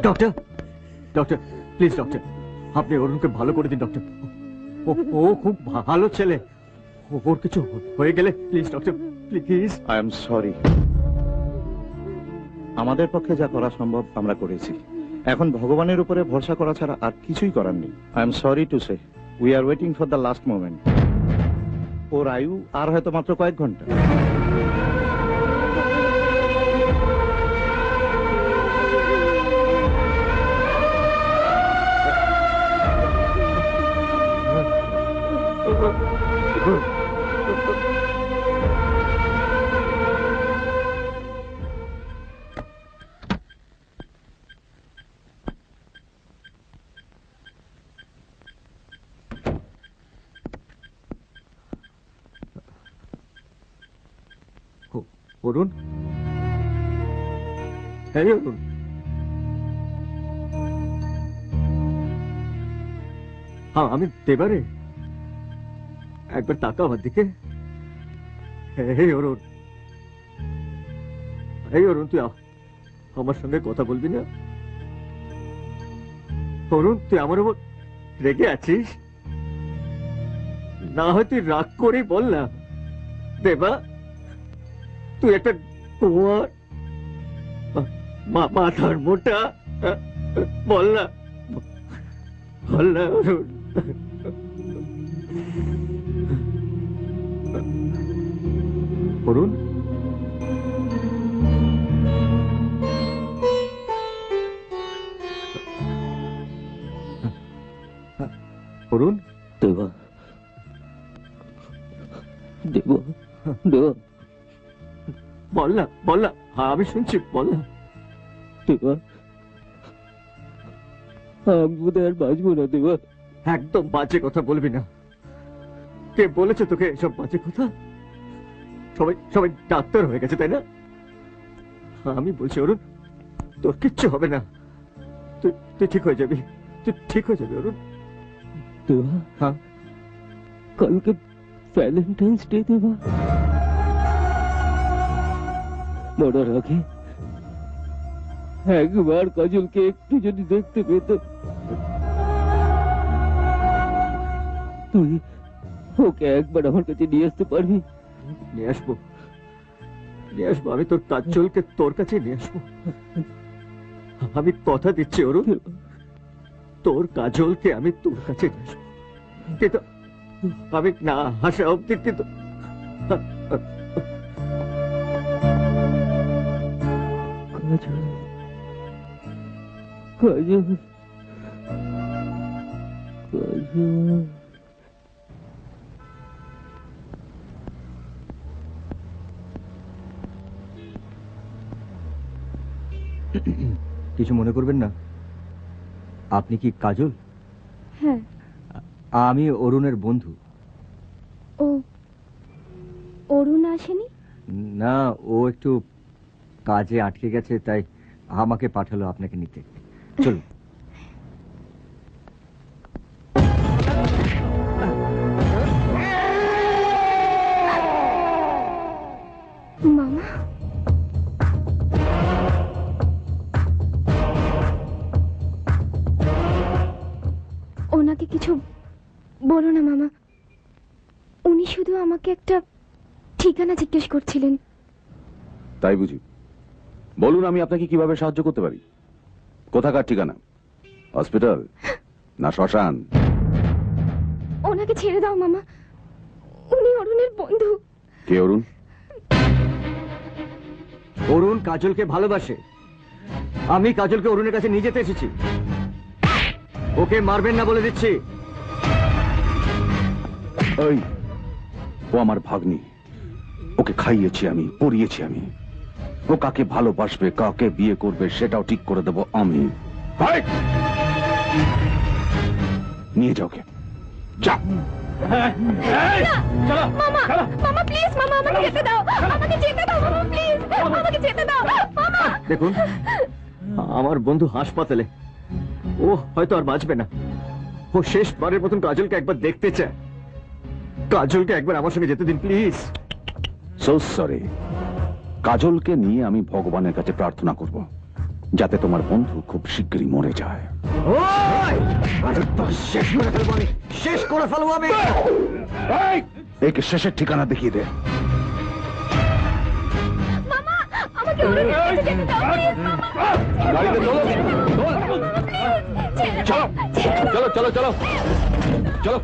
Doctor, doctor please doctor, আপনি অরুণকে ভালো করে দিন ডক্টর। ও খুব ভালো ছেলে, ওর কিছু হয়ে গেলে please doctor, please. I am sorry. আমাদের পক্ষে যা করা সম্ভব আমরা করেছি, এখন ভগবানের উপরে ভরসা করা ছাড়া আর কিছুই করার নেই। I am sorry to say we are waiting for the last moment. ওর আয়ু আর হয়তো মাত্র কয়েক ঘন্টা। অরুণ, এই অরুণ, আমি দেবারে, একবার তাকা আমার দিকে। এই অরুণ, এই অরুণ, তুই আমার সঙ্গে কথা বলবি না? অরুণ, তুই আমার উপর রেগে আছিস? না হয় তুই রাগ করে বল না। দেবা, তুই একটা কুয়ার মাথার মোটা, বল না, বল না অরুণ। অরুণ, অরুণ, দেবা, দেবা, দেবা, বল না, বল না, আমি শুনছি, বল না। দেবা, আমি বোধহয় আর বাঁচবো না। দেবা, একদম বাজে কথা বলবি না। কে বলেছে তোকে এসব বাজে কথা? সবাই সবাই ডাক্তার হয়ে গেছে, তাই না? আমি বলছি অরুণ, তোর কিচ্ছু হবে না, তুই তুই ঠিক হয়ে যাবি, তুই ঠিক হয়ে যাবি অরুণ। দেবা, হ্যাঁ, কালকে ভ্যালেন্টাইন্স ডে। দেবা, মরার আগে একবার কাজলকে একটু যদি দেখতে পেতাম। তুই ওকে একবার আমার কাছে নিয়ে আসতে পারবি? নিয়ে আসবো, নিয়ে আসবো, আমি তোর কাজলকে তোর কাছে নিয়ে আসবো। আমি কথা দিচ্ছি অরুণ, তোর কাজলকে আমি তোর কাছে নিয়ে আসবো। কিন্তু আমি না হাসা অব্দি, কিন্তু কাজল, কাজল, কাজল। কিছু মনে করবেন না। আপনি কি কাজল? হ্যাঁ। আমি অরুণের বন্ধু। ও, অরুণ আসেনি? না, ও একটু কাজে আটকে গেছে, তাই আমাকে পাঠালো আপনাকে নিতে। চলুন। মামা, ওনাকে কিছু বলো না মামা। উনি শুধু আমাকে একটা ঠিকানা জিজ্ঞেস করছিলেন। তাই বুঝি? বলুন, আমি আপনাকে কিভাবে সাহায্য করতে পারি? কোথাকার ঠিকানা? হসপিটাল না শ্মশান? ওনাকে ছেড়ে দাও মামা, উনি অরুণের বন্ধু। কে অরুণ? অরুণ কাজলকে ভালোবাসে। আমি কাজলকে অরুণের কাছে নিয়ে যেতে এসেছি। ওকে মারবেন না বলে দিচ্ছি। ওই, ও আমার ভাগ্নি। ওকে খাইয়েছি আমি, পড়িয়েছি আমি। ও কাকে ভালোবাসবে, কাকে বিয়ে করবে, সেটাও ঠিক করে দেবো আমি। নিয়ে যাও, কে যা। মামা, মামা প্লিজ, মামা আমাকে যেতে দাও, আমাকে যেতে দাও মামা প্লিজ, আমাকে যেতে দাও মামা। দেখুন, আমার বন্ধু হাসপাতালে, ও হয়তো আর বাঁচবে না। ও শেষবারের মতন কাজলকে একবার দেখতে চায়। কাজলকে একবার আমার সঙ্গে যেতে দিন প্লিজ। So sorry. কাজলকে নিয়ে আমি ভগবানের কাছে প্রার্থনা করব, যাতে তোমার বন্ধু খুব শিগগিরই মরে যায়। শেষ করে ফেলবো আমি, শেষ করে ফেলবো আমি। একে শেষের ঠিকানা দেখিয়ে দে। মামা আমাকে অরুণের কাছে যেতে দাও প্লিজ মামা। চলো চলো চলো চলো।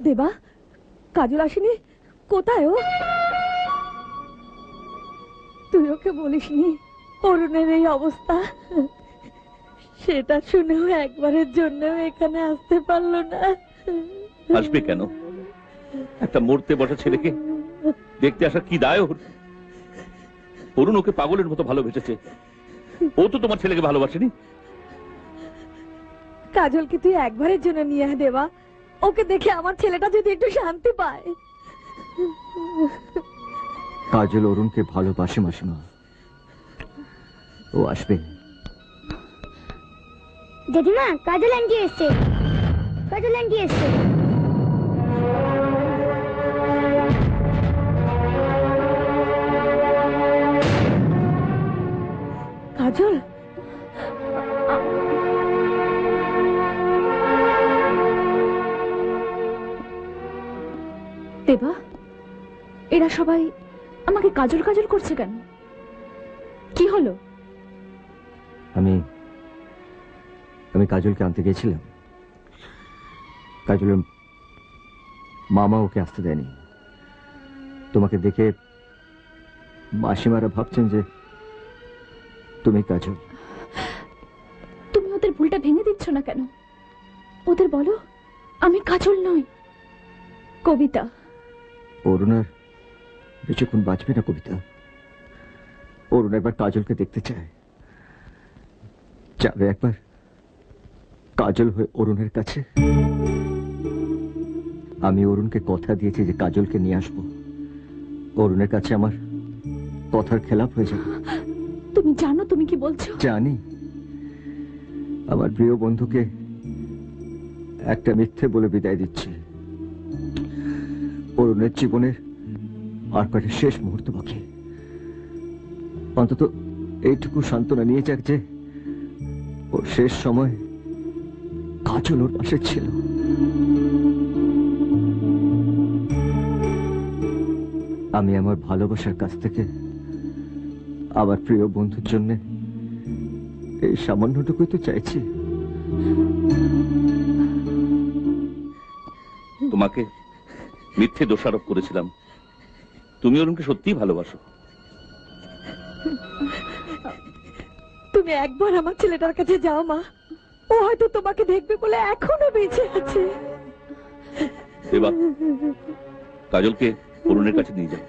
দেবা, কাজল আসেনি? কোথায় ও? তুই ওকে বলিসনি অরুণের এই অবস্থা? সেটা শুনেও একবারের জন্য এখানে আসতে পারলো না। আসবে কেন? একটা মরতে বসা ছেলেকে দেখতে আসা কি দায় ওর? অরুণ ওকে পাগলের মতো ভালোবেসেছে। ও তো তোমার ছেলেকে ভালোবাসেনি। কাজলকে তুই একবারের জন্য নিয়ে আয় দেবা, ওকে দেখে আমার ছেলেটা যদি একটু শান্তি পায়। কাজল অরুণকে ভালোবাসে মাসিমা, ও আসবে। জেঠিমা, কাজল আন্টি এসছে, কাজল আন্টি এসছে। কাজল, দেবা, এরা সবাই আমাকে কাজল কাজল করছে কেন? কি হলো? আমি কাজলকে আনতে গেছিলাম। কাজলের মামা ওকে আসতে দেয়নি। তোমাকে দেখে মাসিমারা ভাবছেন যে তুমি কাজল। তুমি ওদের ভুলটা ভেঙে দিচ্ছ না কেন? ওদের বলো আমি কাজল নই, কবিতা। অরুণ আর বেশিক্ষণ বাঁচবে না কবিতা। অরুণ একবার কাজলকে দেখতে চায়, যাবে একবার কাজল হয়ে অরুণের কাছে। আমি অরুণকে কথা দিয়েছি যে কাজলকে নিয়ে আসবো। অরুণের কাছে আমার কথার খেলাপ হয়ে যাবে। তুমি জানো তুমি কি বলছো? জানি। আমার প্রিয় বন্ধুকে একটা মিথ্যে বলে বিদায় দিচ্ছি। অরুণের জীবনের আর কয়েকটা শেষ মুহূর্ত বাকি। অন্তত এইটুকু সান্ত্বনা নিয়ে যাক যে ওর শেষ সময় কাজল ওর পাশে ছিল। আমি আমার ভালোবাসার কাছ থেকে আমার প্রিয় বন্ধুর জন্য এই সামান্যটুকুই তো চাইছি। তোমাকে মিথ্যে দোষারোপ করেছিলাম। তুমি অরুণকে সত্যিই ভালোবাসো। তুমি একবার আমার ছেলেটার কাছে যাও মা, ও হয়তো তোমাকে দেখবে বলে এখনো বেঁচে আছে। দেবা, কাজলকে অরুণের কাছে নিয়ে যাও।